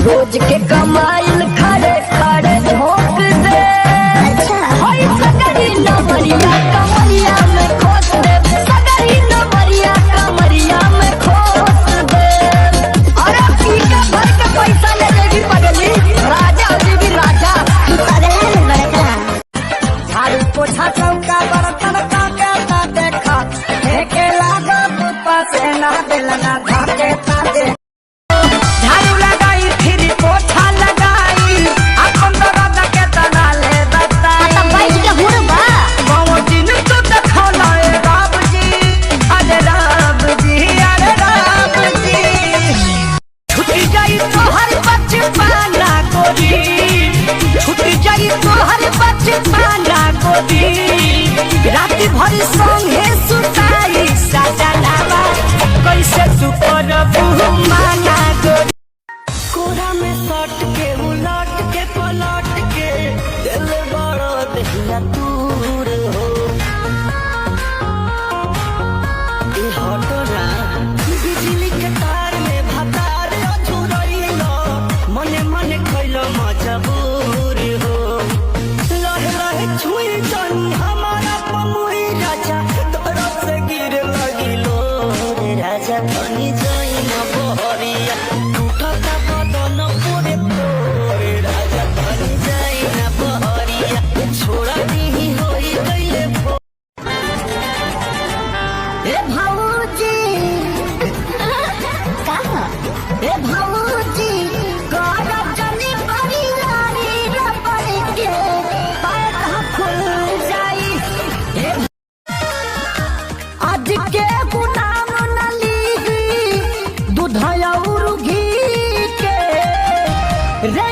रोज के कमाइल खड़े खड़े झोंक दे। होई सगरी नमरिया कमरिया में खोस दे, सगरी नमरिया कमरिया में खोस दे। अरे पी के भर के पैसा ले देगी पगली, राजा देवी राजा झाड़ू पोछा चौका बर्तन का ना देखा फेंके लागा पुपा से ना बेलना धाके ताते। झाड़ू लगाई फिर पोछा लगाई अपन दर्द के तना ले बता बैठ के हुरबा बाबू दिन तो देखो ना ए राम जी, अरे राम जी, अरे राम जी। छुट्टी जाई तो हर बचपना गोरी, छुट्टी जाई तो हर बचपना गोरी। रात भर संगे सुताई सजनावा कैसे तू करबू माना गोरी। कोरा में सट के उलट के पलट के दिल बड़ा दहिया दूर हो। ए हटरा बिजली के तार में भतार अधूरइलो, मने मने खइलो मजबूर हो। लहे लहे छुई जानी हमारा पमुई राजा, तोरा से गिर लगिलो रे राजा। बनी जाई न बहरिया टूटता बदन पूरे तोरे राजा, बनी जाई न बहरिया छोड़ा दी होई गइले भो। ए भाऊजी कहा ए भाऊजी गरब जनी बड़ी लारी रबड़ के पैर खुल जाई। आज के गुनाम न लीगी दूध और घी के रे